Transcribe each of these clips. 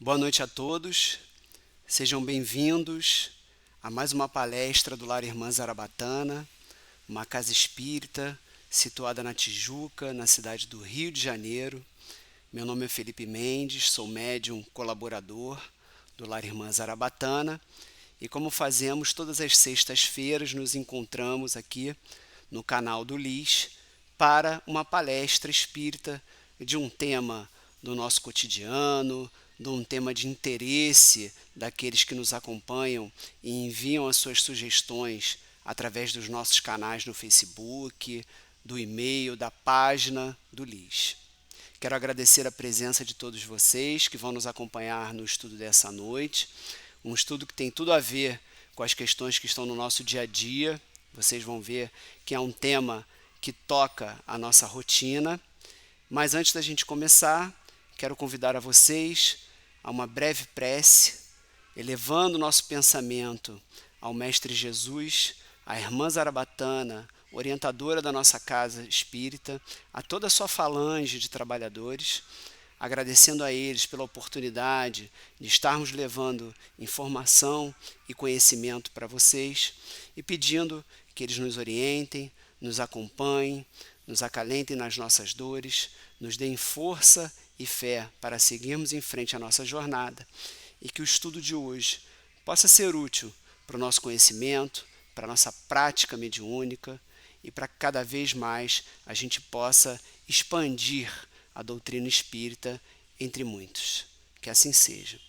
Boa noite a todos, sejam bem-vindos a mais uma palestra do Lar Irmã Zarabatana, uma casa espírita situada na Tijuca, na cidade do Rio de Janeiro. Meu nome é Felipe Mendes, sou médium colaborador do Lar Irmã Zarabatana e, como fazemos todas as sextas-feiras, nos encontramos aqui no canal do LIS para uma palestra espírita de um tema do nosso cotidiano, de um tema de interesse daqueles que nos acompanham e enviam as suas sugestões através dos nossos canais no Facebook, do e-mail, da página do LIS. Quero agradecer a presença de todos vocês que vão nos acompanhar no estudo dessa noite, um estudo que tem tudo a ver com as questões que estão no nosso dia a dia. Vocês vão ver que é um tema que toca a nossa rotina. Mas antes da gente começar, quero convidar a vocês a uma breve prece, elevando o nosso pensamento ao Mestre Jesus, à Irmã Zarabatana, orientadora da nossa casa espírita, a toda a sua falange de trabalhadores, agradecendo a eles pela oportunidade de estarmos levando informação e conhecimento para vocês e pedindo que eles nos orientem, nos acompanhem, nos acalentem nas nossas dores, nos deem força e fé para seguirmos em frente a nossa jornada e que o estudo de hoje possa ser útil para o nosso conhecimento, para a nossa prática mediúnica e para que cada vez mais a gente possa expandir a doutrina espírita entre muitos. Que assim seja.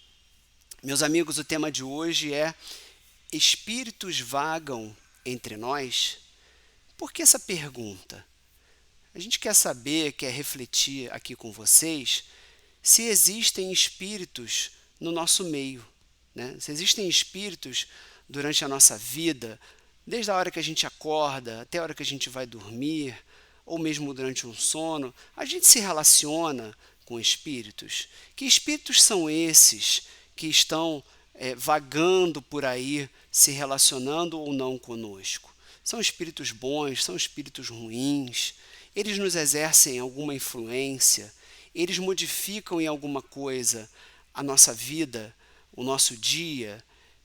Meus amigos, o tema de hoje é Espíritos vagam entre nós? Por que essa pergunta? A gente quer saber, quer refletir aqui com vocês, se existem espíritos no nosso meio, né? Se existem espíritos durante a nossa vida, desde a hora que a gente acorda até a hora que a gente vai dormir, ou mesmo durante um sono, a gente se relaciona com espíritos. Que espíritos são esses que estão vagando por aí, se relacionando ou não conosco? São espíritos bons, são espíritos ruins? Eles nos exercem alguma influência? Eles modificam em alguma coisa a nossa vida, o nosso dia?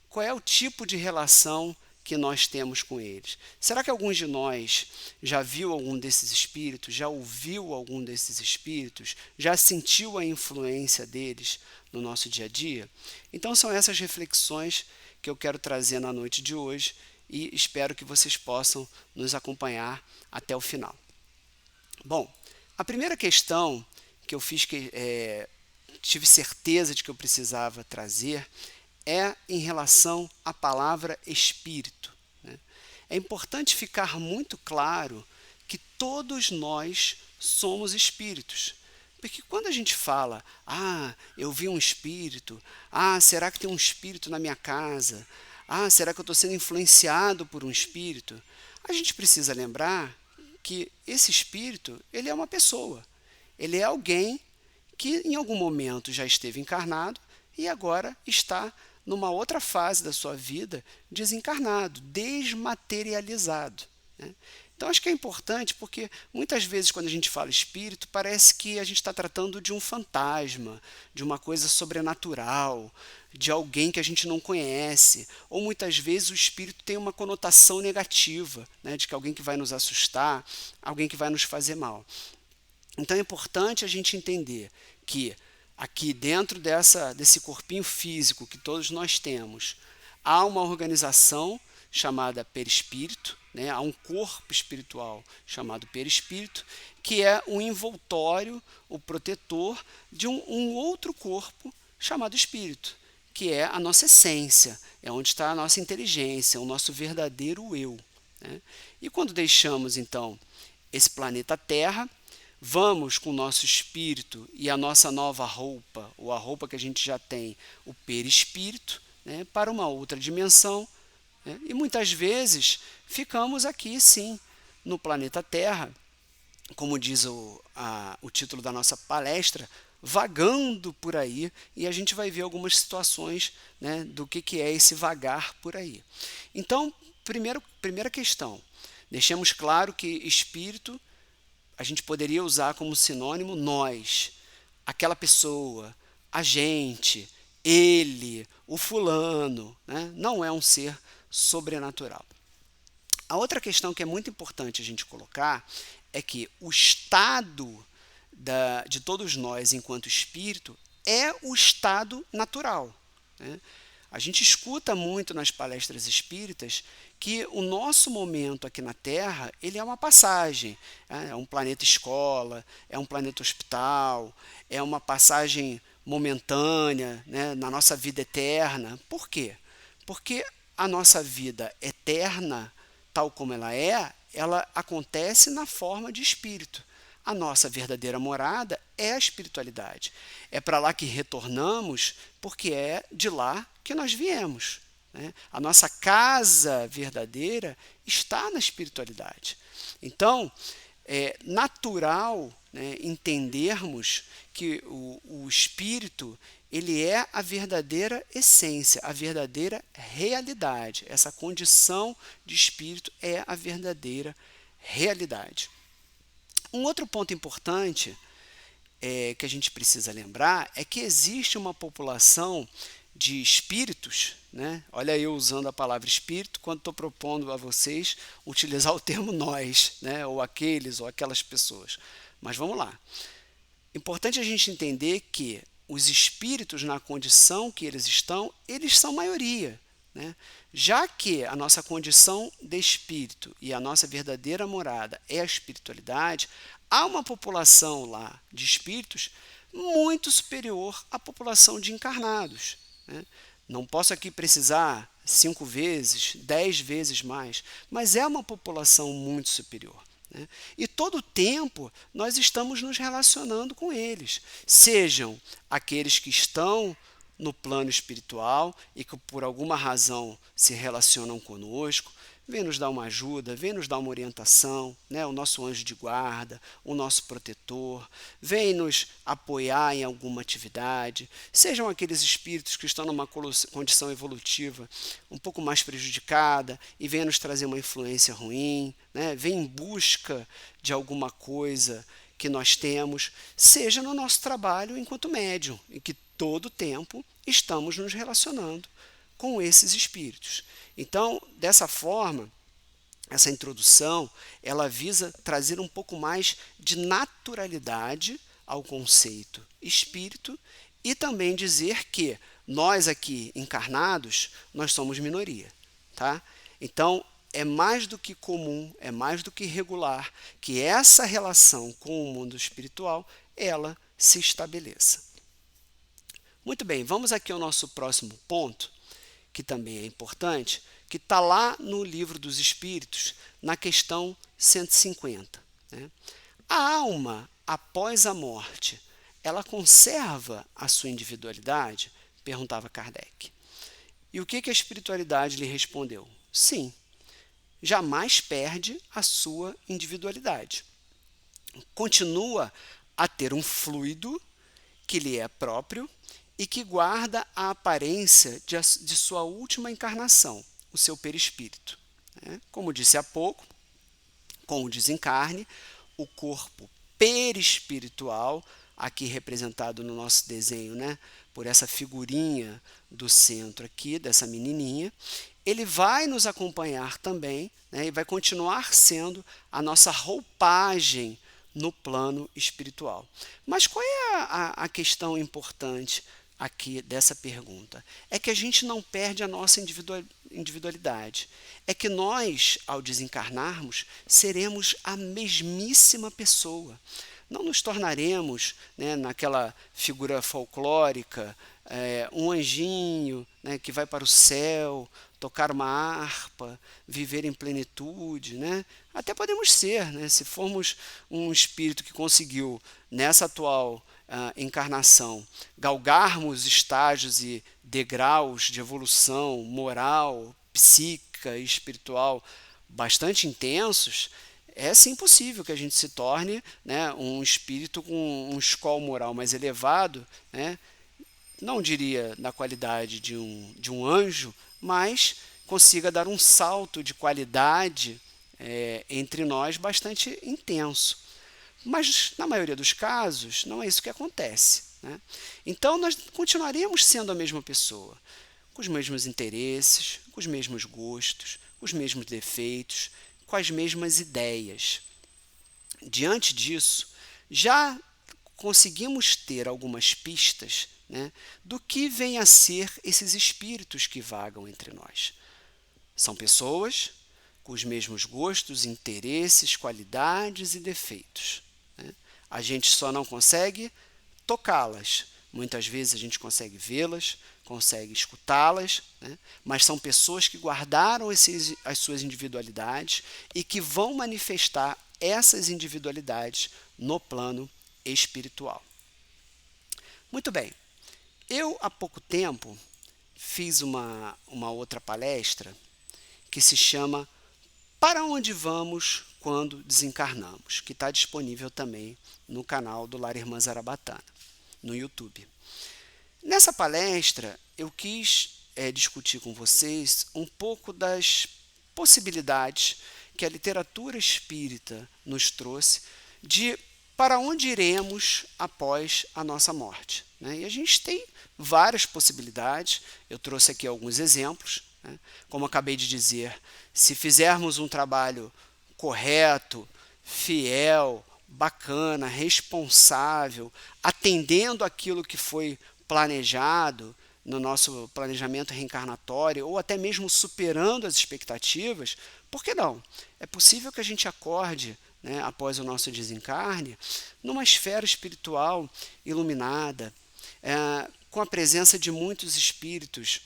Qual é o tipo de relação que nós temos com eles? Será que alguns de nós já viu algum desses espíritos, já ouviu algum desses espíritos, já sentiu a influência deles no nosso dia a dia? Então são essas reflexões que eu quero trazer na noite de hoje e espero que vocês possam nos acompanhar até o final. Bom, a primeira questão que eu tive certeza de que eu precisava trazer é em relação à palavra espírito, né? É importante ficar muito claro que todos nós somos espíritos. Porque quando a gente fala, eu vi um espírito, será que tem um espírito na minha casa? Será que eu estou sendo influenciado por um espírito? A gente precisa lembrar que esse espírito, ele é uma pessoa. Ele é alguém que em algum momento já esteve encarnado e agora está numa outra fase da sua vida desencarnado, desmaterializado, né? Então acho que é importante porque muitas vezes quando a gente fala espírito parece que a gente está tratando de um fantasma, de uma coisa sobrenatural, de alguém que a gente não conhece, ou muitas vezes o espírito tem uma conotação negativa, né, de que alguém que vai nos assustar, alguém que vai nos fazer mal. Então é importante a gente entender que aqui dentro desse corpinho físico que todos nós temos, há uma organização chamada perispírito, né? Há um corpo espiritual chamado perispírito, que é o envoltório, o protetor de um outro corpo chamado espírito, que é a nossa essência, é onde está a nossa inteligência, o nosso verdadeiro eu, né? E quando deixamos, então, esse planeta Terra, vamos com o nosso espírito e a nossa nova roupa, ou a roupa que a gente já tem, o perispírito, né, para uma outra dimensão, né? E muitas vezes ficamos aqui, sim, no planeta Terra, como diz o título da nossa palestra, vagando por aí, e a gente vai ver algumas situações, né, do que é esse vagar por aí. Então, primeira questão, deixemos claro que espírito a gente poderia usar como sinônimo nós, aquela pessoa, a gente, ele, o fulano, né? Não é um ser sobrenatural. A outra questão que é muito importante a gente colocar é que o estado de todos nós enquanto espírito é o estado natural, né? A gente escuta muito nas palestras espíritas que o nosso momento aqui na Terra ele é uma passagem, é um planeta escola, é um planeta hospital, é uma passagem momentânea, né, na nossa vida eterna. Por quê? Porque a nossa vida eterna, tal como ela acontece na forma de espírito. A nossa verdadeira morada é a espiritualidade. É para lá que retornamos, porque é de lá que nós viemos, né? A nossa casa verdadeira está na espiritualidade. Então, é natural, né, entendermos que o espírito ele é a verdadeira essência, a verdadeira realidade. Essa condição de espírito é a verdadeira realidade. Um outro ponto importante que a gente precisa lembrar é que existe uma população de espíritos, né? Olha eu usando a palavra espírito quando estou propondo a vocês utilizar o termo nós, né? Ou aqueles ou aquelas pessoas. Mas vamos lá. Importante a gente entender que os espíritos, na condição que eles são maioria, né? Já que a nossa condição de espírito e a nossa verdadeira morada é a espiritualidade, há uma população lá de espíritos muito superior à população de encarnados, né? Não posso aqui precisar 5 vezes, 10 vezes mais, mas é uma população muito superior, né? E todo o tempo nós estamos nos relacionando com eles, sejam aqueles que estão no plano espiritual e que por alguma razão se relacionam conosco, vem nos dar uma ajuda, vem nos dar uma orientação, né? O nosso anjo de guarda, o nosso protetor, vem nos apoiar em alguma atividade, sejam aqueles espíritos que estão numa condição evolutiva um pouco mais prejudicada e vem nos trazer uma influência ruim, né? Vem em busca de alguma coisa que nós temos, seja no nosso trabalho enquanto médium, em que todo o tempo estamos nos relacionando com esses espíritos. Então, dessa forma, essa introdução, ela visa trazer um pouco mais de naturalidade ao conceito espírito e também dizer que nós aqui encarnados, nós somos minoria, tá? Então, é mais do que comum, é mais do que regular que essa relação com o mundo espiritual, ela se estabeleça. Muito bem, vamos aqui ao nosso próximo ponto, que também é importante, que está lá no Livro dos Espíritos, na questão 150. Né? A alma, após a morte, ela conserva a sua individualidade? Perguntava Kardec. E o que a espiritualidade lhe respondeu? Sim, jamais perde a sua individualidade. Continua a ter um fluido que lhe é próprio e que guarda a aparência de sua última encarnação, o seu perispírito. Como disse há pouco, com o desencarne, o corpo perispiritual, aqui representado no nosso desenho, né, por essa figurinha do centro aqui, dessa menininha, ele vai nos acompanhar também, né, e vai continuar sendo a nossa roupagem no plano espiritual. Mas qual é a questão importante aqui dessa pergunta? É que a gente não perde a nossa individualidade. É que nós, ao desencarnarmos, seremos a mesmíssima pessoa. Não nos tornaremos, né, naquela figura folclórica, um anjinho, né, que vai para o céu, tocar uma harpa, viver em plenitude, né? Até podemos ser, né, se formos um espírito que conseguiu, nessa atual encarnação, galgarmos estágios e degraus de evolução moral, psíquica e espiritual bastante intensos, é sim possível que a gente se torne, né, um espírito com um escol moral mais elevado, né, não diria na qualidade de um anjo, mas consiga dar um salto de qualidade entre nós bastante intenso. Mas, na maioria dos casos, não é isso que acontece, né? Então, nós continuaremos sendo a mesma pessoa, com os mesmos interesses, com os mesmos gostos, com os mesmos defeitos, com as mesmas ideias. Diante disso, já conseguimos ter algumas pistas, né, do que vem a ser esses espíritos que vagam entre nós. São pessoas com os mesmos gostos, interesses, qualidades e defeitos, né? A gente só não consegue tocá-las. Muitas vezes a gente consegue vê-las, consegue escutá-las, né? Mas são pessoas que guardaram as suas individualidades e que vão manifestar essas individualidades no plano espiritual. Muito bem, eu há pouco tempo fiz uma outra palestra que se chama Para Onde Vamos Quando Desencarnamos, que está disponível também no canal do Lar Irmã Zarabatana, no YouTube. Nessa palestra, eu quis discutir com vocês um pouco das possibilidades que a literatura espírita nos trouxe de para onde iremos após a nossa morte, né? E a gente tem várias possibilidades, eu trouxe aqui alguns exemplos, né? Como acabei de dizer, se fizermos um trabalho correto, fiel, bacana, responsável, atendendo aquilo que foi planejado no nosso planejamento reencarnatório, ou até mesmo superando as expectativas, por que não? É possível que a gente acorde, né, após o nosso desencarne, numa esfera espiritual iluminada, com a presença de muitos espíritos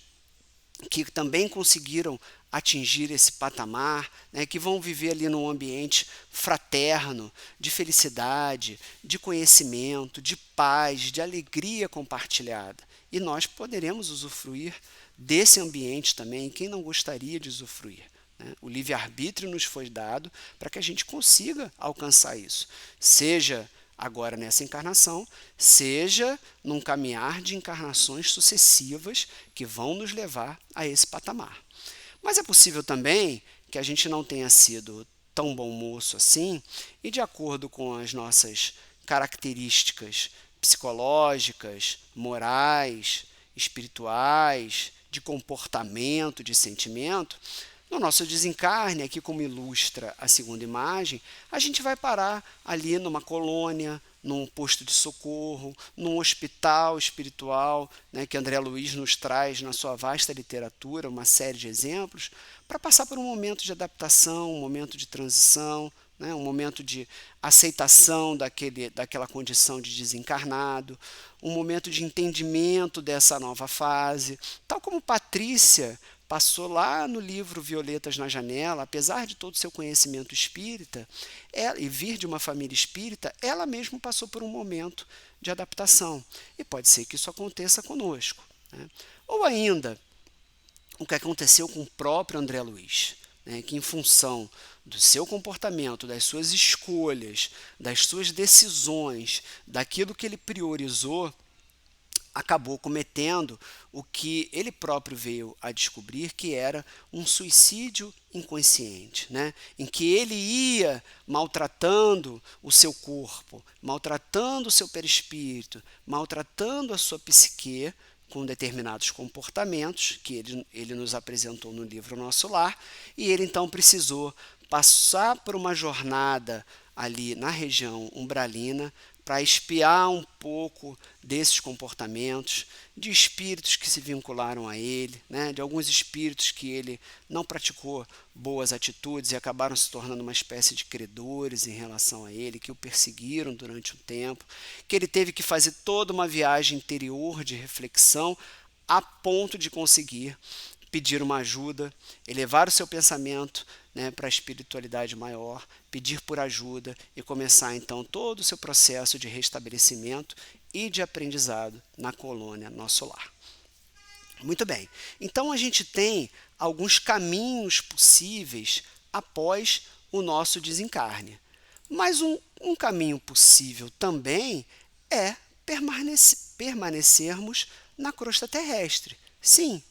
que também conseguiram atingir esse patamar, né, que vão viver ali num ambiente fraterno, de felicidade, de conhecimento, de paz, de alegria compartilhada. E nós poderemos usufruir desse ambiente também, quem não gostaria de usufruir, né? O livre-arbítrio nos foi dado para que a gente consiga alcançar isso, seja agora nessa encarnação, seja num caminhar de encarnações sucessivas que vão nos levar a esse patamar. Mas é possível também que a gente não tenha sido tão bom moço assim, e de acordo com as nossas características psicológicas, morais, espirituais, de comportamento, de sentimento, no nosso desencarne, aqui como ilustra a segunda imagem, a gente vai parar ali numa colônia, num posto de socorro, num hospital espiritual, né, que André Luiz nos traz na sua vasta literatura, uma série de exemplos, para passar por um momento de adaptação, um momento de transição, né, um momento de aceitação daquela condição de desencarnado, um momento de entendimento dessa nova fase, tal como Patrícia passou lá no livro Violetas na Janela, apesar de todo o seu conhecimento espírita, e vir de uma família espírita, ela mesma passou por um momento de adaptação. E pode ser que isso aconteça conosco, né? Ou ainda, o que aconteceu com o próprio André Luiz, né, que em função do seu comportamento, das suas escolhas, das suas decisões, daquilo que ele priorizou, acabou cometendo o que ele próprio veio a descobrir, que era um suicídio inconsciente, né? Em que ele ia maltratando o seu corpo, maltratando o seu perispírito, maltratando a sua psique com determinados comportamentos que ele nos apresentou no livro Nosso Lar, e ele então precisou passar por uma jornada ali na região umbralina para espiar um pouco desses comportamentos, de espíritos que se vincularam a ele, né, de alguns espíritos que ele não praticou boas atitudes e acabaram se tornando uma espécie de credores em relação a ele, que o perseguiram durante um tempo, que ele teve que fazer toda uma viagem interior de reflexão a ponto de conseguir pedir uma ajuda, elevar o seu pensamento, né, para a espiritualidade maior, pedir por ajuda e começar então todo o seu processo de restabelecimento e de aprendizado na colônia Nosso Lar. Muito bem, então a gente tem alguns caminhos possíveis após o nosso desencarne. Mas um caminho possível também é permanecermos na crosta terrestre. Sim,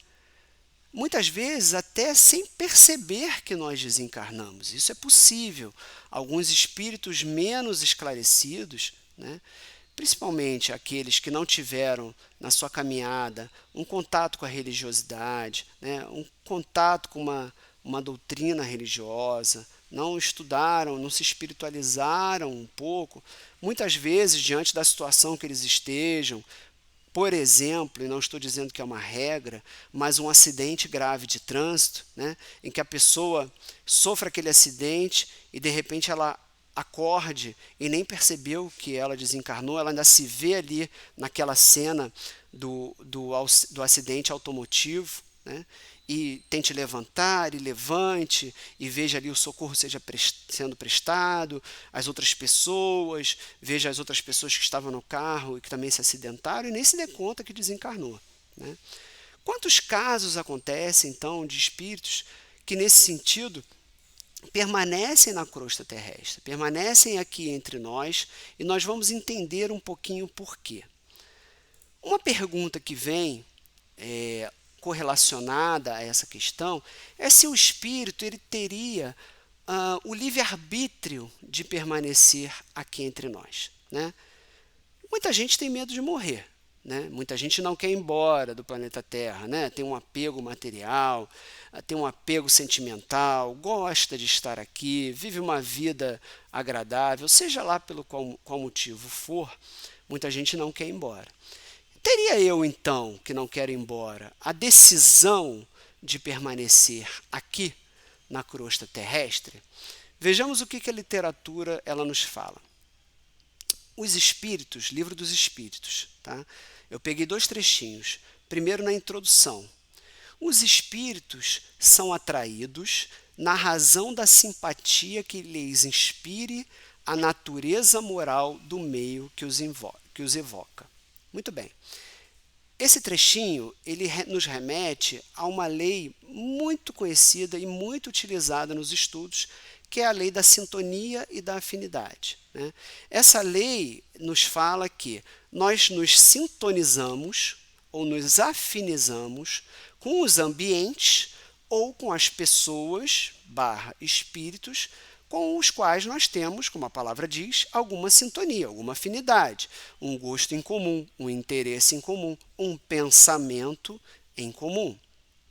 muitas vezes até sem perceber que nós desencarnamos. Isso é possível. Alguns espíritos menos esclarecidos, né, principalmente aqueles que não tiveram na sua caminhada um contato com a religiosidade, né, um contato com uma doutrina religiosa, não estudaram, não se espiritualizaram um pouco, muitas vezes, diante da situação que eles estejam, por exemplo, e não estou dizendo que é uma regra, mas um acidente grave de trânsito, né, em que a pessoa sofra aquele acidente e de repente ela acorde e nem percebeu que ela desencarnou, ela ainda se vê ali naquela cena do acidente automotivo, né, e tente levantar, e levante, e veja ali o socorro sendo prestado, as outras pessoas, veja as outras pessoas que estavam no carro e que também se acidentaram, e nem se dê conta que desencarnou, né? Quantos casos acontecem, então, de espíritos que, nesse sentido, permanecem na crosta terrestre, permanecem aqui entre nós, e nós vamos entender um pouquinho por quê. Uma pergunta que vem correlacionada a essa questão é se o espírito ele teria o livre-arbítrio de permanecer aqui entre nós, né? Muita gente tem medo de morrer, né? Muita gente não quer ir embora do planeta Terra, né? Tem um apego material, tem um apego sentimental, gosta de estar aqui, vive uma vida agradável, seja lá pelo qual motivo for, muita gente não quer ir embora. Teria eu, então, que não quero ir embora, a decisão de permanecer aqui na crosta terrestre? Vejamos o que a literatura ela nos fala. Os Espíritos, Livro dos Espíritos, tá? Eu peguei 2 trechinhos. Primeiro, na introdução. Os espíritos são atraídos na razão da simpatia que lhes inspire a natureza moral do meio que os evoca. Muito bem. Esse trechinho ele nos remete a uma lei muito conhecida e muito utilizada nos estudos, que é a lei da sintonia e da afinidade, né? Essa lei nos fala que nós nos sintonizamos ou nos afinizamos com os ambientes ou com as pessoas / espíritos com os quais nós temos, como a palavra diz, alguma sintonia, alguma afinidade, um gosto em comum, um interesse em comum, um pensamento em comum,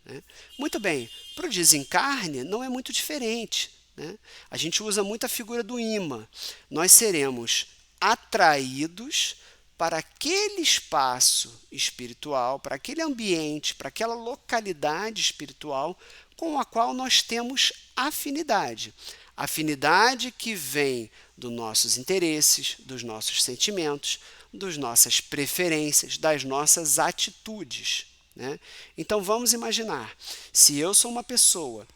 né? Muito bem, para o desencarne não é muito diferente, né? A gente usa muito a figura do imã. Nós seremos atraídos para aquele espaço espiritual, para aquele ambiente, para aquela localidade espiritual com a qual nós temos afinidade. Afinidade que vem dos nossos interesses, dos nossos sentimentos, das nossas preferências, das nossas atitudes, né? Então vamos imaginar, se eu sou uma pessoa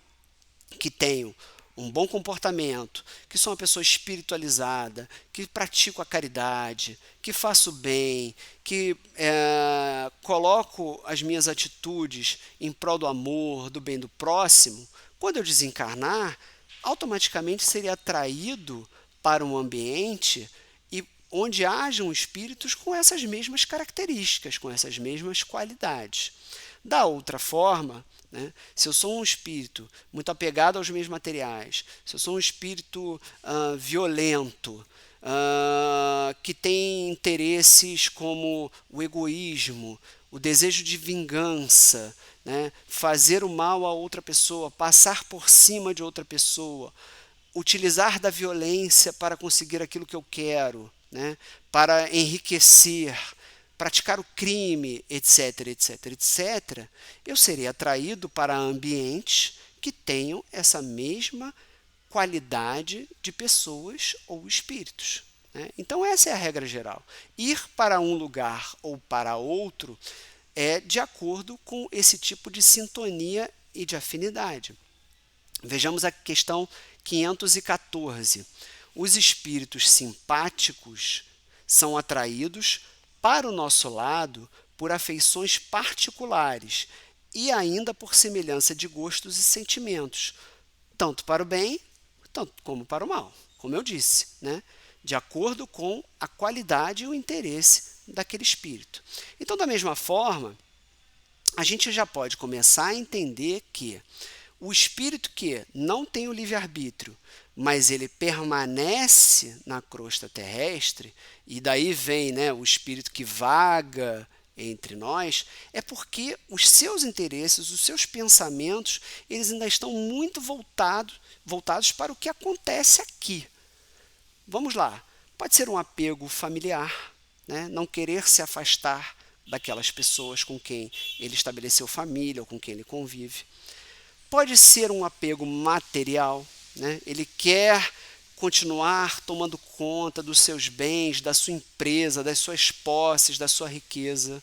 que tenho um bom comportamento, que sou uma pessoa espiritualizada, que pratico a caridade, que faço bem, que coloco as minhas atitudes em prol do amor, do bem do próximo, quando eu desencarnar, automaticamente seria atraído para um ambiente onde hajam espíritos com essas mesmas características, com essas mesmas qualidades. Da outra forma, né, se eu sou um espírito muito apegado aos meus materiais, se eu sou um espírito violento, que tem interesses como o egoísmo, o desejo de vingança, né, fazer o mal a outra pessoa, passar por cima de outra pessoa, utilizar da violência para conseguir aquilo que eu quero, né, para enriquecer, praticar o crime, etc, etc, etc, eu serei atraído para ambientes que tenham essa mesma qualidade de pessoas ou espíritos, né? Então essa é a regra geral. Ir para um lugar ou para outro é de acordo com esse tipo de sintonia e de afinidade. Vejamos a questão 514. Os espíritos simpáticos são atraídos para o nosso lado por afeições particulares e ainda por semelhança de gostos e sentimentos, tanto para o bem, tanto como para o mal, como eu disse, né? De acordo com a qualidade e o interesse daquele espírito. Então, da mesma forma, a gente já pode começar a entender que O espírito que não tem o livre-arbítrio, mas ele permanece na crosta terrestre, e daí vem, né, o espírito que vaga entre nós, é porque os seus interesses, os seus pensamentos, eles ainda estão muito voltados para o que acontece aqui. Vamos lá, pode ser um apego familiar, né? Não querer se afastar daquelas pessoas com quem ele estabeleceu família ou com quem ele convive. Pode ser um apego material, né? Ele quer continuar tomando conta dos seus bens, da sua empresa, das suas posses, da sua riqueza.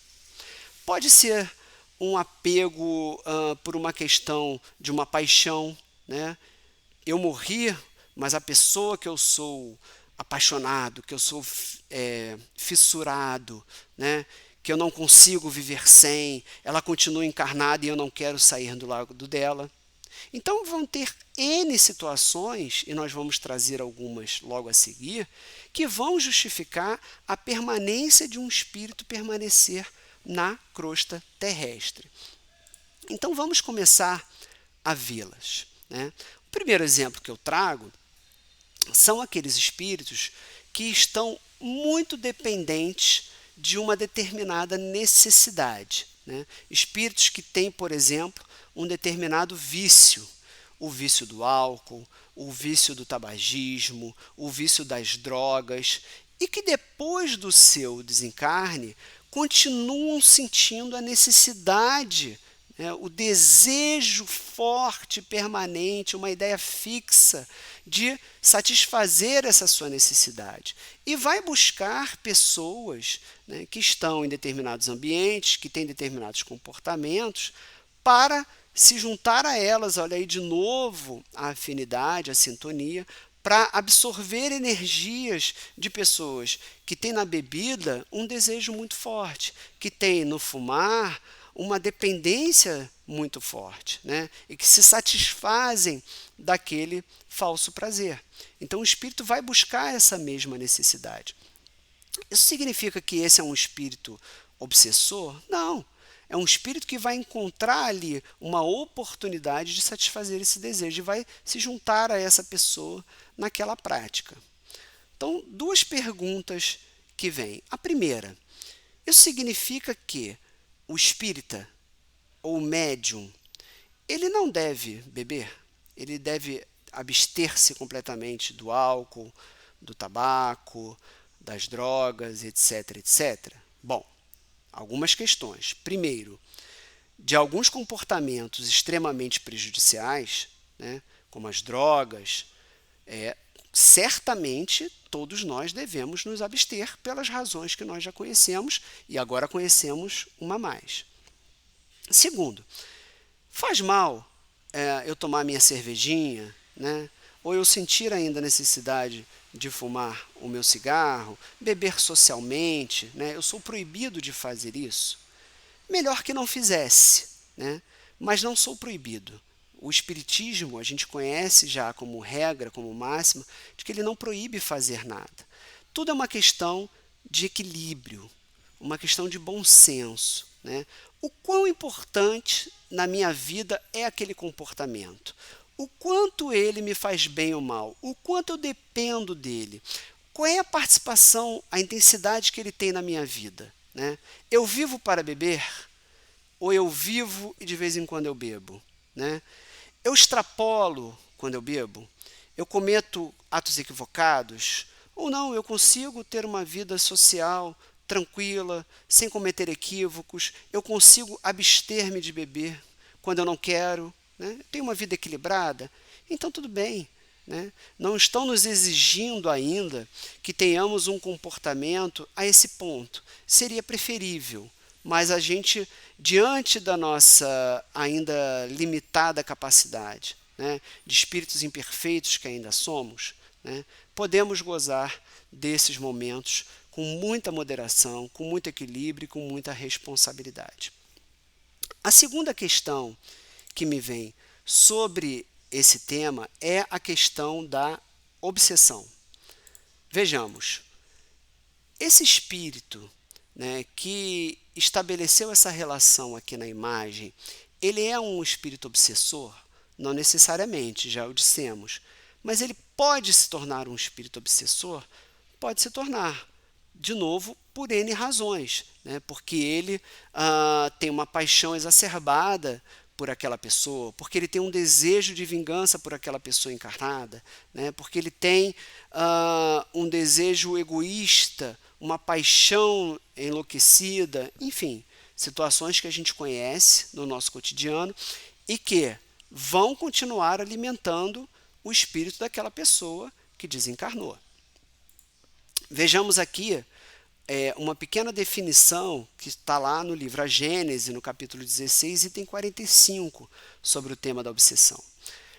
Pode ser um apego por uma questão de uma paixão, né? Eu morri, mas a pessoa que eu sou apaixonado, que eu sou fissurado, né? Que eu não consigo viver sem, ela continua encarnada e eu não quero sair do lado dela. Então vão ter N situações, e nós vamos trazer algumas logo a seguir, que vão justificar a permanência de um espírito permanecer na crosta terrestre. Então vamos começar a vê-las, né? O primeiro exemplo que eu trago são aqueles espíritos que estão muito dependentes de uma determinada necessidade, né? Espíritos que têm, por exemplo, um determinado vício, o vício do álcool, o vício do tabagismo, o vício das drogas, e que depois do seu desencarne continuam sentindo a necessidade, né, o desejo forte, permanente, uma ideia fixa de satisfazer essa sua necessidade. E vai buscar pessoas, né, que estão em determinados ambientes, que têm determinados comportamentos, para se juntar a elas, olha aí de novo a afinidade, a sintonia, para absorver energias de pessoas que têm na bebida um desejo muito forte, que têm no fumar uma dependência muito forte, né? E que se satisfazem daquele falso prazer. Então o espírito vai buscar essa mesma necessidade. Isso significa que esse é um espírito obsessor? Não. É um espírito que vai encontrar ali uma oportunidade de satisfazer esse desejo e vai se juntar a essa pessoa naquela prática. Então, duas perguntas que vêm. A primeira, isso significa que o espírita ou o médium, ele não deve beber? Ele deve abster-se completamente do álcool, do tabaco, das drogas, etc, etc? Bom, algumas questões. Primeiro, de alguns comportamentos extremamente prejudiciais, né, como as drogas, certamente todos nós devemos nos abster pelas razões que nós já conhecemos e agora conhecemos uma a mais. Segundo, faz mal eu tomar minha cervejinha, né, ou eu sentir ainda a necessidade de fumar o meu cigarro, beber socialmente, né? Eu sou proibido de fazer isso? Melhor que não fizesse, né? Mas não sou proibido. O espiritismo a gente conhece já como regra, como máxima, de que ele não proíbe fazer nada. Tudo é uma questão de equilíbrio, uma questão de bom senso, né? O quão importante na minha vida é aquele comportamento? O quanto ele me faz bem ou mal? O quanto eu dependo dele? Qual é a participação, a intensidade que ele tem na minha vida, né? Eu vivo para beber? Ou eu vivo e de vez em quando eu bebo, né? Eu extrapolo quando eu bebo? Eu cometo atos equivocados? Ou não, eu consigo ter uma vida social tranquila, sem cometer equívocos? Eu consigo abster-me de beber quando eu não quero, né? Eu tenho uma vida equilibrada? Então tudo bem, né? Não estão nos exigindo ainda que tenhamos um comportamento a esse ponto. Seria preferível, mas a gente, diante da nossa ainda limitada capacidade, né, de espíritos imperfeitos que ainda somos, né, podemos gozar desses momentos com muita moderação, com muito equilíbrio e com muita responsabilidade. A segunda questão que me vem sobre esse tema é a questão da obsessão. Vejamos, esse espírito, né, que estabeleceu essa relação aqui na imagem, ele é um espírito obsessor? Não necessariamente, já o dissemos. Mas ele pode se tornar um espírito obsessor? Pode se tornar. De novo, por N razões, né? Porque ele tem uma paixão exacerbada por aquela pessoa, porque ele tem um desejo de vingança por aquela pessoa encarnada, né? Porque ele tem um desejo egoísta, uma paixão enlouquecida, enfim, situações que a gente conhece no nosso cotidiano e que vão continuar alimentando o espírito daquela pessoa que desencarnou. Vejamos aqui uma pequena definição que está lá no livro A Gênese, no capítulo 16, item 45, sobre o tema da obsessão.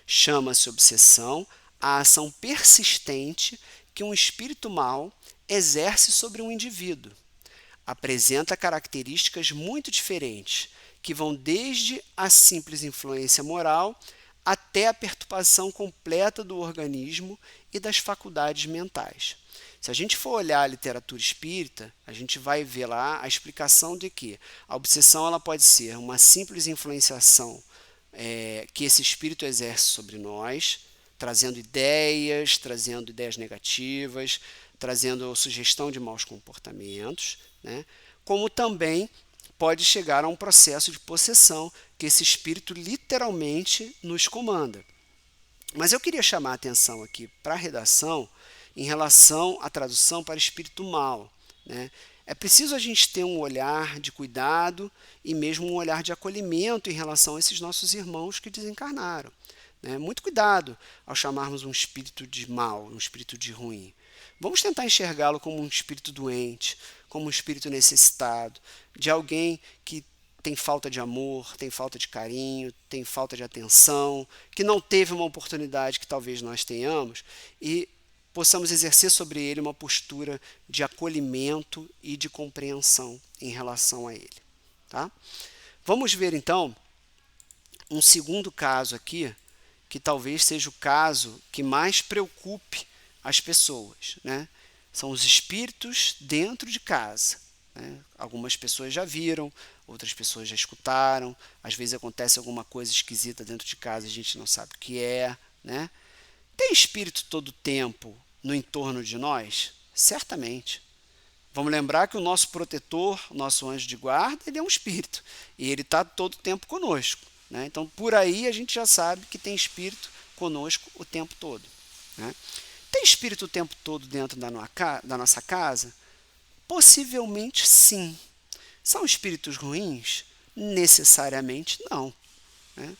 Chama-se obsessão a ação persistente que um espírito mau exerce sobre um indivíduo. Apresenta características muito diferentes, que vão desde a simples influência moral até a perturbação completa do organismo e das faculdades mentais. Se a gente for olhar a literatura espírita, a gente vai ver lá a explicação de que a obsessão ela pode ser uma simples influenciação que esse espírito exerce sobre nós, trazendo ideias negativas, trazendo sugestão de maus comportamentos, né? Como também pode chegar a um processo de possessão que esse espírito literalmente nos comanda. Mas eu queria chamar a atenção aqui para a redação em relação à tradução para espírito mau, né? É preciso a gente ter um olhar de cuidado e mesmo um olhar de acolhimento em relação a esses nossos irmãos que desencarnaram, né? Muito cuidado ao chamarmos um espírito de mal, um espírito de ruim. Vamos tentar enxergá-lo como um espírito doente, como um espírito necessitado, de alguém que tem falta de amor, tem falta de carinho, tem falta de atenção, que não teve uma oportunidade que talvez nós tenhamos e possamos exercer sobre ele uma postura de acolhimento e de compreensão em relação a ele. Tá? Vamos ver então um segundo caso aqui, que talvez seja o caso que mais preocupe as pessoas, né? São os espíritos dentro de casa, né? Algumas pessoas já viram, outras pessoas já escutaram, às vezes acontece alguma coisa esquisita dentro de casa e a gente não sabe o que é, né? Tem espírito todo o tempo no entorno de nós? Certamente. Vamos lembrar que o nosso protetor, o nosso anjo de guarda, ele é um espírito e ele está todo o tempo conosco, né? Então, por aí a gente já sabe que tem espírito conosco o tempo todo, né? Tem espírito o tempo todo dentro da nossa casa? Possivelmente sim. São espíritos ruins? Necessariamente não, né?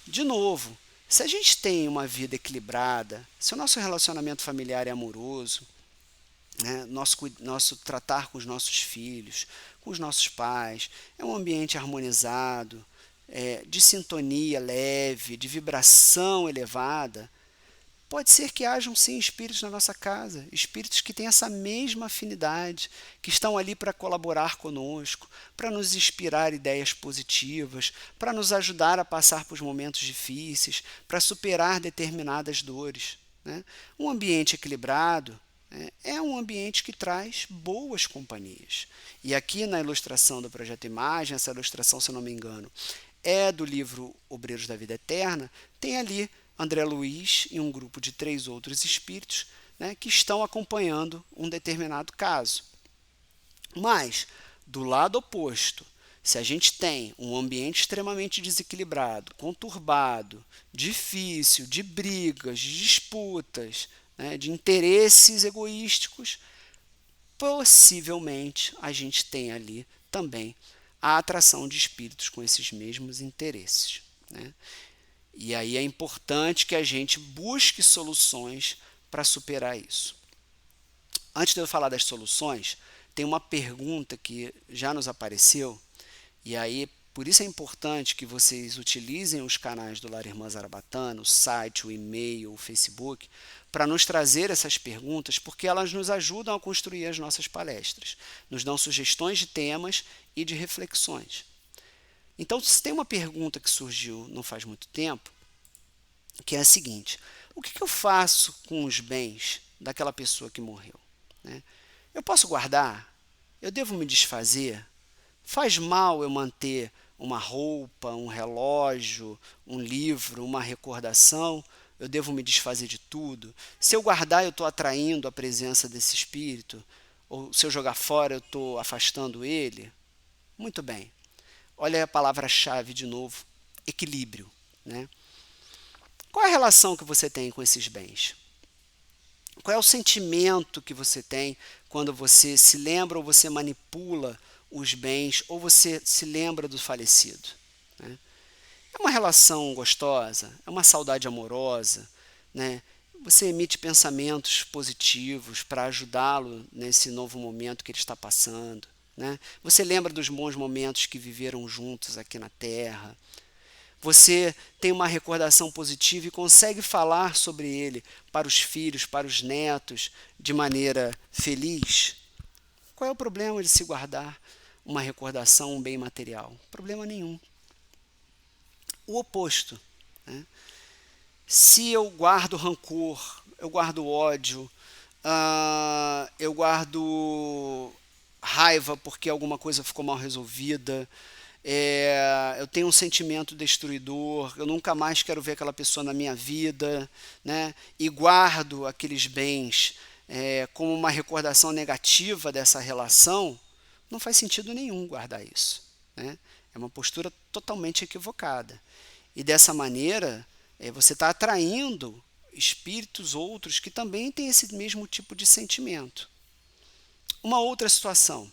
De novo, se a gente tem uma vida equilibrada, se o nosso relacionamento familiar é amoroso, né, nosso tratar com os nossos filhos, com os nossos pais, é um ambiente harmonizado, de sintonia leve, de vibração elevada, pode ser que hajam sim espíritos na nossa casa, espíritos que têm essa mesma afinidade, que estão ali para colaborar conosco, para nos inspirar ideias positivas, para nos ajudar a passar por momentos difíceis, para superar determinadas dores, né? Um ambiente equilibrado é um ambiente que traz boas companhias. E aqui na ilustração do Projeto Imagem, essa ilustração, se eu não me engano, é do livro Obreiros da Vida Eterna, tem ali André Luiz e um grupo de 3 outros espíritos, né, que estão acompanhando um determinado caso. Mas, do lado oposto, se a gente tem um ambiente extremamente desequilibrado, conturbado, difícil, de brigas, de disputas, né, de interesses egoísticos, possivelmente a gente tem ali também a atração de espíritos com esses mesmos interesses, né? E aí é importante que a gente busque soluções para superar isso. Antes de eu falar das soluções, tem uma pergunta que já nos apareceu, e aí por isso é importante que vocês utilizem os canais do Lar Irmã Zarabatana, o site, o e-mail, o Facebook, para nos trazer essas perguntas, porque elas nos ajudam a construir as nossas palestras, nos dão sugestões de temas e de reflexões. Então, se tem uma pergunta que surgiu não faz muito tempo, que é a seguinte: o que eu faço com os bens daquela pessoa que morreu, né? Eu posso guardar? Eu devo me desfazer? Faz mal eu manter uma roupa, um relógio, um livro, uma recordação, eu devo me desfazer de tudo? Se eu guardar, eu estou atraindo a presença desse espírito? Ou se eu jogar fora, eu estou afastando ele? Muito bem. Olha a palavra-chave de novo: equilíbrio, né? Qual é a relação que você tem com esses bens? Qual é o sentimento que você tem quando você se lembra ou você manipula os bens ou você se lembra do falecido, né? É uma relação gostosa? É uma saudade amorosa, né? Você emite pensamentos positivos para ajudá-lo nesse novo momento que ele está passando, né? Você lembra dos bons momentos que viveram juntos aqui na Terra? Você tem uma recordação positiva e consegue falar sobre ele para os filhos, para os netos, de maneira feliz? Qual é o problema de se guardar uma recordação, um bem material? Problema nenhum. O oposto, né? Se eu guardo rancor, eu guardo ódio, eu guardo raiva porque alguma coisa ficou mal resolvida, eu tenho um sentimento destruidor, eu nunca mais quero ver aquela pessoa na minha vida, né? E guardo aqueles bens como uma recordação negativa dessa relação, não faz sentido nenhum guardar isso, né? É uma postura totalmente equivocada. E dessa maneira, você está atraindo espíritos outros que também têm esse mesmo tipo de sentimento. Uma outra situação: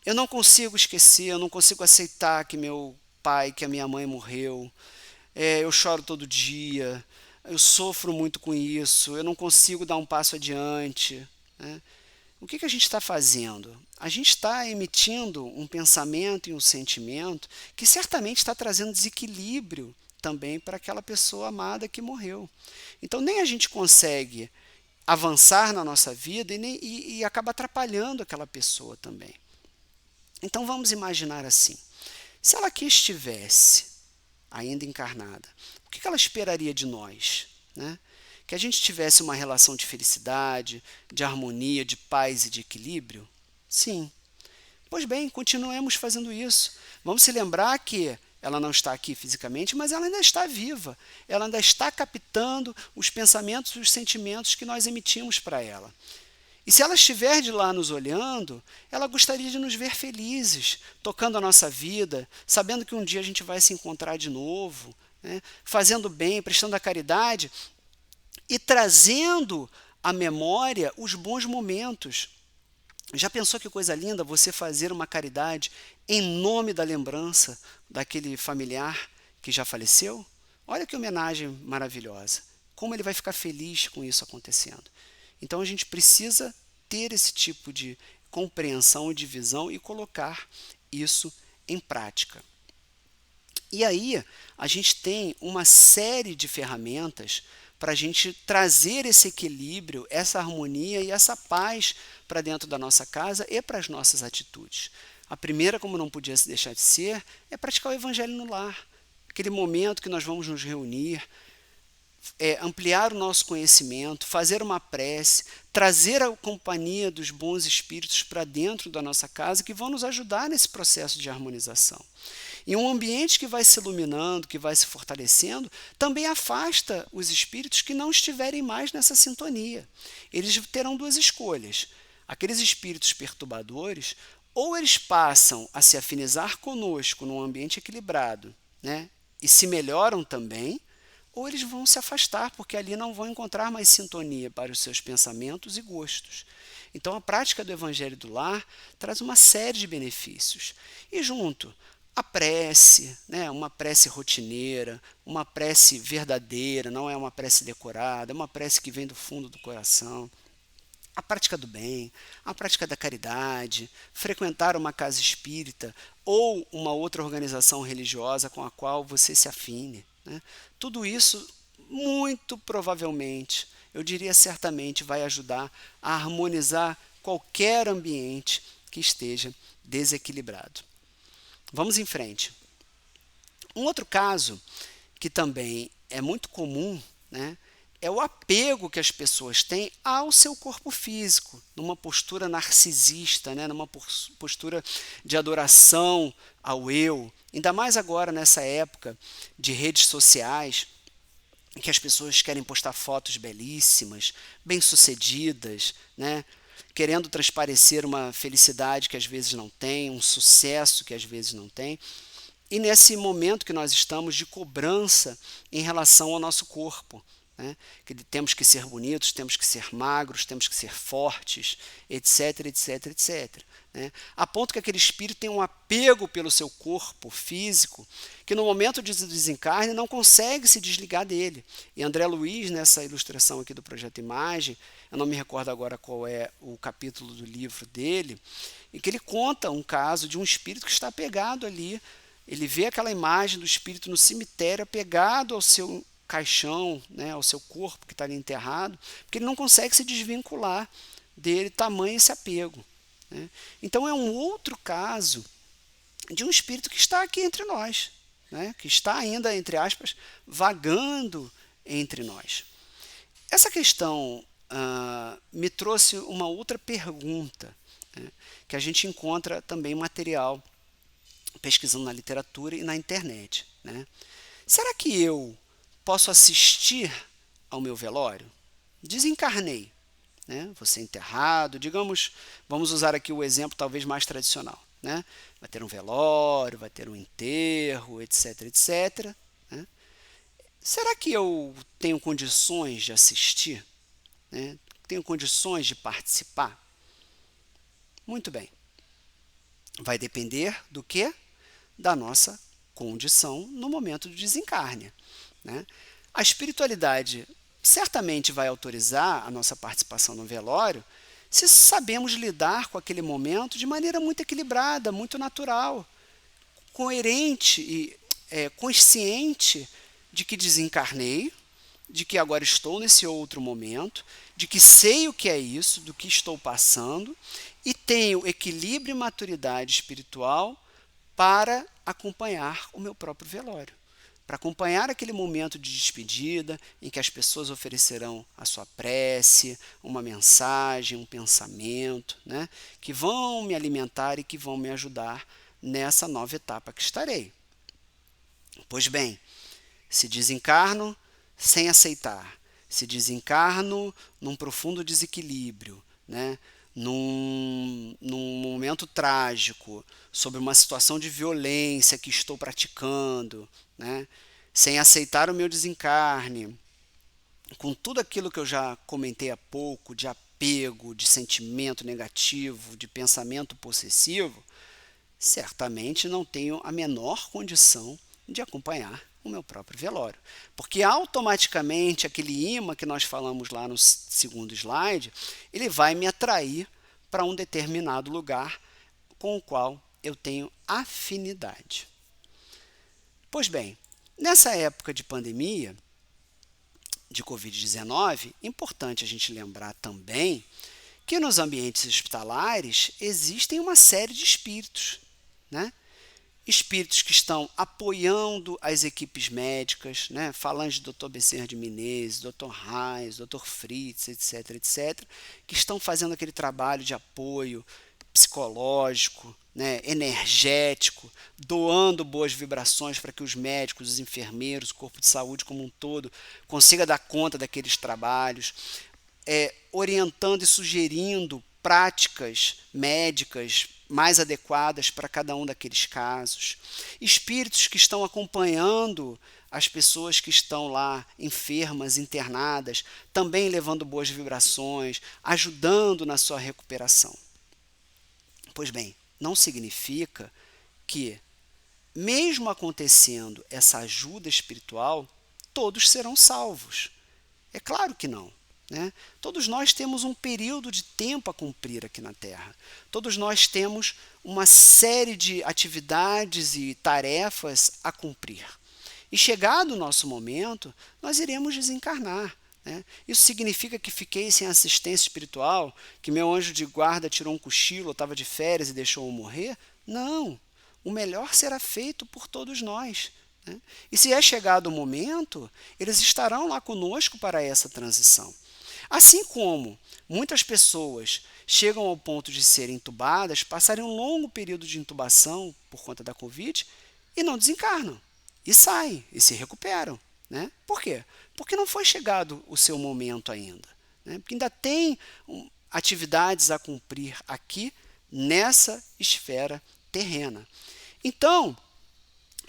eu não consigo esquecer, eu não consigo aceitar que meu pai, que a minha mãe morreu. Eu choro todo dia, eu sofro muito com isso, eu não consigo dar um passo adiante, né? O que a gente está fazendo? A gente está emitindo um pensamento e um sentimento que certamente está trazendo desequilíbrio também para aquela pessoa amada que morreu. Então, nem a gente consegue avançar na nossa vida e acaba atrapalhando aquela pessoa também. Então, vamos imaginar assim: se ela aqui estivesse ainda encarnada, o que ela esperaria de nós, né? Que a gente tivesse uma relação de felicidade, de harmonia, de paz e de equilíbrio? Sim. Pois bem, continuemos fazendo isso. Vamos se lembrar que ela não está aqui fisicamente, mas ela ainda está viva. Ela ainda está captando os pensamentos e os sentimentos que nós emitimos para ela. E se ela estiver de lá nos olhando, ela gostaria de nos ver felizes, tocando a nossa vida, sabendo que um dia a gente vai se encontrar de novo, né? Fazendo bem, prestando a caridade e trazendo à memória os bons momentos. Já pensou que coisa linda você fazer uma caridade em nome da lembrança daquele familiar que já faleceu? Olha que homenagem maravilhosa. Como ele vai ficar feliz com isso acontecendo. Então a gente precisa ter esse tipo de compreensão e de visão e colocar isso em prática. E aí a gente tem uma série de ferramentas para a gente trazer esse equilíbrio, essa harmonia e essa paz para dentro da nossa casa e para as nossas atitudes. A primeira, como não podia deixar de ser, é praticar o evangelho no lar. Aquele momento que nós vamos nos reunir, ampliar o nosso conhecimento, fazer uma prece, trazer a companhia dos bons espíritos para dentro da nossa casa que vão nos ajudar nesse processo de harmonização. E um ambiente que vai se iluminando, que vai se fortalecendo, também afasta os espíritos que não estiverem mais nessa sintonia. Eles terão duas escolhas. Aqueles espíritos perturbadores, ou eles passam a se afinizar conosco num ambiente equilibrado, né, e se melhoram também, ou eles vão se afastar, porque ali não vão encontrar mais sintonia para os seus pensamentos e gostos. Então, a prática do Evangelho do Lar traz uma série de benefícios. E junto, a prece, né, uma prece rotineira, uma prece verdadeira, não é uma prece decorada, é uma prece que vem do fundo do coração. A prática do bem, a prática da caridade, frequentar uma casa espírita ou uma outra organização religiosa com a qual você se afine, né? Tudo isso, muito provavelmente, eu diria certamente, vai ajudar a harmonizar qualquer ambiente que esteja desequilibrado. Vamos em frente. Um outro caso que também é muito comum, né, é o apego que as pessoas têm ao seu corpo físico, numa postura narcisista, né? Numa postura de adoração ao eu. Ainda mais agora, nessa época de redes sociais, em que as pessoas querem postar fotos belíssimas, bem-sucedidas, né? Querendo transparecer uma felicidade que às vezes não tem, um sucesso que às vezes não tem. E nesse momento que nós estamos de cobrança em relação ao nosso corpo, né? Que temos que ser bonitos, temos que ser magros, temos que ser fortes, etc, etc, etc. Né? A ponto que aquele espírito tem um apego pelo seu corpo físico, que no momento de desencarne não consegue se desligar dele. E André Luiz, nessa ilustração aqui do Projeto Imagem, eu não me recordo agora qual é o capítulo do livro dele, em que ele conta um caso de um espírito que está apegado ali. Ele vê aquela imagem do espírito no cemitério apegado ao seu caixão, né, ao seu corpo que está ali enterrado, porque ele não consegue se desvincular dele, tamanho esse apego. Né? Então é um outro caso de um espírito que está aqui entre nós, né, que está ainda, entre aspas, vagando entre nós. Essa questão me trouxe uma outra pergunta, né, que a gente encontra também material pesquisando na literatura e na internet. Né? Será que eu posso assistir ao meu velório? Desencarnei, né? Vou ser enterrado, digamos, vamos usar aqui o exemplo talvez mais tradicional. Né? Vai ter um velório, vai ter um enterro, etc, etc. Né? Será que eu tenho condições de assistir? Né? Tenho condições de participar? Muito bem. Vai depender do quê? Da nossa condição no momento do desencarne. Né? A espiritualidade certamente vai autorizar a nossa participação no velório se sabemos lidar com aquele momento de maneira muito equilibrada, muito natural, coerente e consciente de que desencarnei, de que agora estou nesse outro momento, de que sei o que é isso, do que estou passando e tenho equilíbrio e maturidade espiritual para acompanhar o meu próprio velório, para acompanhar aquele momento de despedida em que as pessoas oferecerão a sua prece, uma mensagem, um pensamento, né, que vão me alimentar e que vão me ajudar nessa nova etapa que estarei. Pois bem, se desencarno sem aceitar, se desencarno num profundo desequilíbrio, né, num momento trágico, sobre uma situação de violência que estou praticando, né, sem aceitar o meu desencarne, com tudo aquilo que eu já comentei há pouco, de apego, de sentimento negativo, de pensamento possessivo, certamente não tenho a menor condição de acompanhar o meu próprio velório. Porque automaticamente aquele imã que nós falamos lá no segundo slide, ele vai me atrair para um determinado lugar com o qual eu tenho afinidade. Pois bem, nessa época de pandemia, de Covid-19, é importante a gente lembrar também que nos ambientes hospitalares existem uma série de espíritos, né? Espíritos que estão apoiando as equipes médicas, né? Falando de Dr. Bezerra de Menezes, Dr. Reis, Dr. Fritz, etc, etc, que estão fazendo aquele trabalho de apoio psicológico, né? Energético, doando boas vibrações para que os médicos, os enfermeiros, o corpo de saúde como um todo consiga dar conta daqueles trabalhos, orientando e sugerindo práticas médicas mais adequadas para cada um daqueles casos. Espíritos que estão acompanhando as pessoas que estão lá enfermas, internadas, também levando boas vibrações, ajudando na sua recuperação. Pois bem, não significa que, mesmo acontecendo essa ajuda espiritual, todos serão salvos. É claro que não. Né? Todos nós temos um período de tempo a cumprir aqui na Terra. Todos nós temos uma série de atividades e tarefas a cumprir. E chegado o nosso momento, nós iremos desencarnar. Né? Isso significa que fiquei sem assistência espiritual, que meu anjo de guarda tirou um cochilo, estava de férias e deixou eu morrer? Não. O melhor será feito por todos nós. né? E se é chegado o momento, eles estarão lá conosco para essa transição. Assim como muitas pessoas chegam ao ponto de serem intubadas, passarem um longo período de intubação por conta da Covid e não desencarnam, e saem, e se recuperam, né? Por quê? Porque não foi chegado o seu momento ainda, né? Porque ainda tem atividades a cumprir aqui nessa esfera terrena. Então,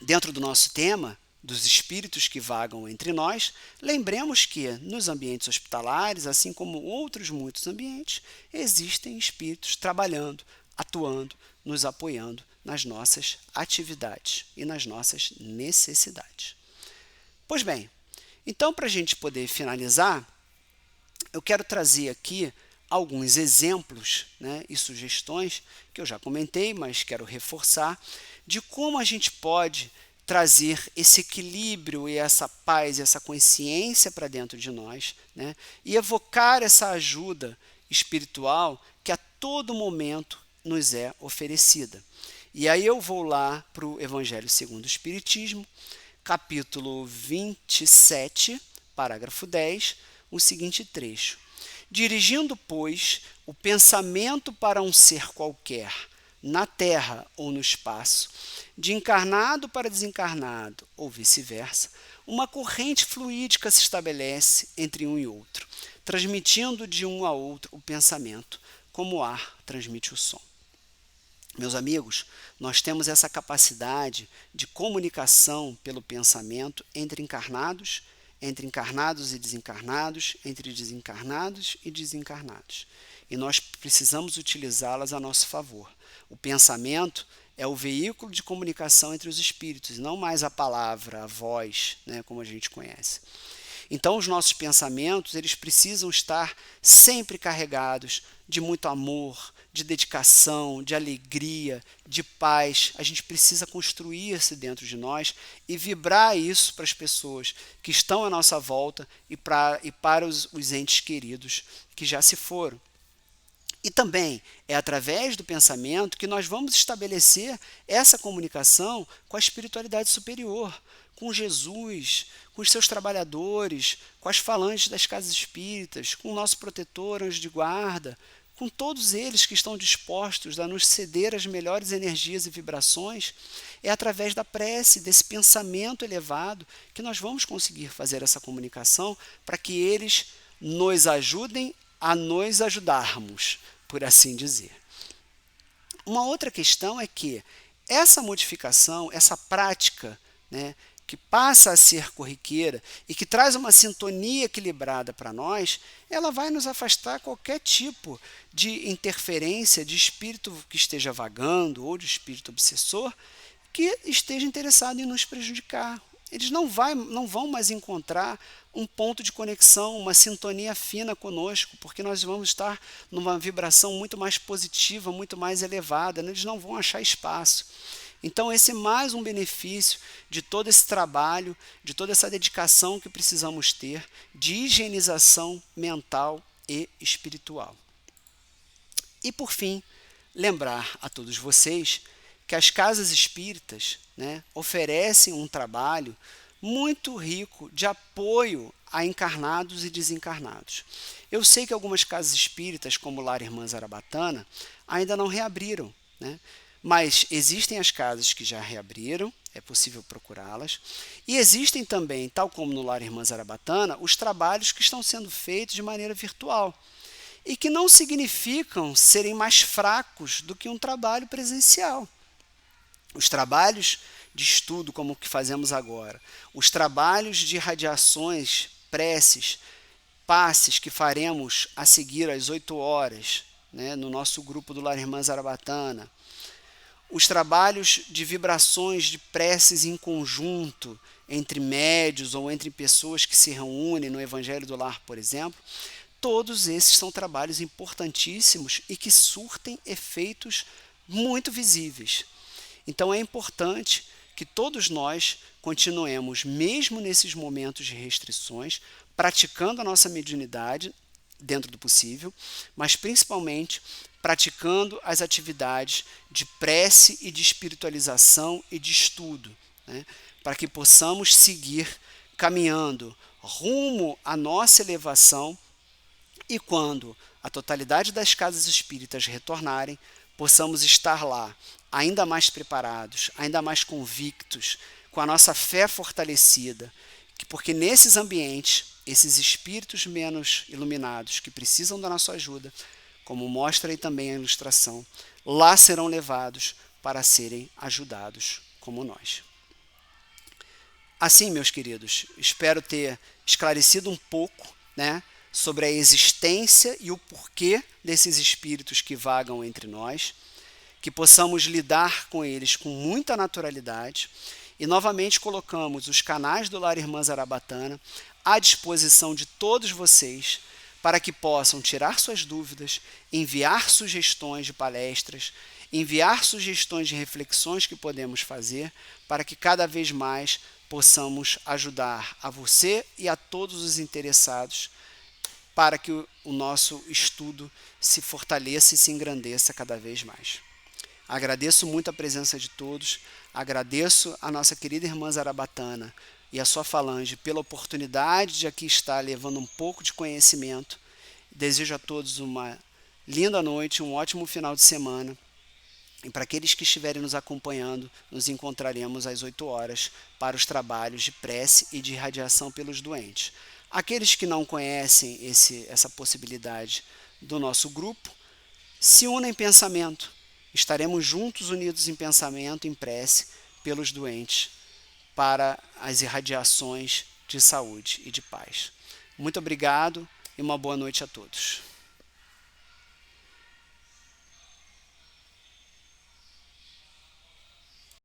dentro do nosso tema, dos espíritos que vagam entre nós, lembremos que nos ambientes hospitalares, assim como outros muitos ambientes, existem espíritos trabalhando, atuando, nos apoiando nas nossas atividades e nas nossas necessidades. Pois bem, então para a gente poder finalizar, eu quero trazer aqui alguns exemplos, né, e sugestões que eu já comentei, mas quero reforçar, de como a gente pode trazer esse equilíbrio e essa paz e essa consciência para dentro de nós, né, e evocar essa ajuda espiritual que a todo momento nos é oferecida. E aí eu vou lá para o Evangelho segundo o Espiritismo, capítulo 27, parágrafo 10, o seguinte trecho. Dirigindo, pois, o pensamento para um ser qualquer, na terra ou no espaço, de encarnado para desencarnado, ou vice-versa, uma corrente fluídica se estabelece entre um e outro, transmitindo de um a outro o pensamento, como o ar transmite o som. Meus amigos, nós temos essa capacidade de comunicação pelo pensamento entre encarnados e desencarnados, entre desencarnados e desencarnados. E nós precisamos utilizá-las a nosso favor. O pensamento é o veículo de comunicação entre os espíritos, não mais a palavra, a voz, né, como a gente conhece. Então, os nossos pensamentos, eles precisam estar sempre carregados de muito amor, de dedicação, de alegria, de paz. A gente precisa construir-se dentro de nós e vibrar isso para as pessoas que estão à nossa volta e para os entes queridos que já se foram. E também é através do pensamento que nós vamos estabelecer essa comunicação com a espiritualidade superior, com Jesus, com os seus trabalhadores, com as falanges das casas espíritas, com o nosso protetor, anjo de guarda, com todos eles que estão dispostos a nos ceder as melhores energias e vibrações. É através da prece, desse pensamento elevado, que nós vamos conseguir fazer essa comunicação para que eles nos ajudem a nos ajudarmos, por assim dizer. Uma outra questão é que essa modificação, essa prática, né, que passa a ser corriqueira e que traz uma sintonia equilibrada para nós, ela vai nos afastar qualquer tipo de interferência de espírito que esteja vagando ou de espírito obsessor que esteja interessado em nos prejudicar. Eles não vão mais encontrar um ponto de conexão, uma sintonia fina conosco, porque nós vamos estar numa vibração muito mais positiva, muito mais elevada, eles não vão achar espaço. Então, esse é mais um benefício de todo esse trabalho, de toda essa dedicação que precisamos ter de higienização mental e espiritual. E, por fim, lembrar a todos vocês que as casas espíritas, né, oferecem um trabalho muito rico de apoio a encarnados e desencarnados. Eu sei que algumas casas espíritas, como o Lar Irmã Zarabatana, ainda não reabriram, né? Mas existem as casas que já reabriram, é possível procurá-las, e existem também, tal como no Lar Irmã Zarabatana, os trabalhos que estão sendo feitos de maneira virtual e que não significam serem mais fracos do que um trabalho presencial. Os trabalhos de estudo, como o que fazemos agora, os trabalhos de radiações, preces, passes que faremos a seguir às 8 horas, né, no nosso grupo do Lar Irmã Zarabatana, os trabalhos de vibrações de preces em conjunto entre médios ou entre pessoas que se reúnem no Evangelho do Lar, por exemplo, todos esses são trabalhos importantíssimos e que surtem efeitos muito visíveis. Então é importante que todos nós continuemos, mesmo nesses momentos de restrições, praticando a nossa mediunidade dentro do possível, mas principalmente praticando as atividades de prece e de espiritualização e de estudo, né, para que possamos seguir caminhando rumo à nossa elevação e quando a totalidade das casas espíritas retornarem, possamos estar lá ainda mais preparados, ainda mais convictos, com a nossa fé fortalecida, porque nesses ambientes, esses espíritos menos iluminados que precisam da nossa ajuda, como mostra aí também a ilustração, lá serão levados para serem ajudados como nós. Assim, meus queridos, espero ter esclarecido um pouco, né, sobre a existência e o porquê desses espíritos que vagam entre nós, que possamos lidar com eles com muita naturalidade e novamente colocamos os canais do Lar Irmã Zarabatana à disposição de todos vocês para que possam tirar suas dúvidas, enviar sugestões de palestras, enviar sugestões de reflexões que podemos fazer para que cada vez mais possamos ajudar a você e a todos os interessados para que o nosso estudo se fortaleça e se engrandeça cada vez mais. Agradeço muito a presença de todos, agradeço a nossa querida irmã Zarabatana e a sua falange pela oportunidade de aqui estar levando um pouco de conhecimento. Desejo a todos uma linda noite, um ótimo final de semana. E para aqueles que estiverem nos acompanhando, nos encontraremos às 8 horas para os trabalhos de prece e de irradiação pelos doentes. Aqueles que não conhecem essa possibilidade do nosso grupo, se unam em pensamento. Estaremos juntos, unidos em pensamento, em prece, pelos doentes, para as irradiações de saúde e de paz. Muito obrigado e uma boa noite a todos.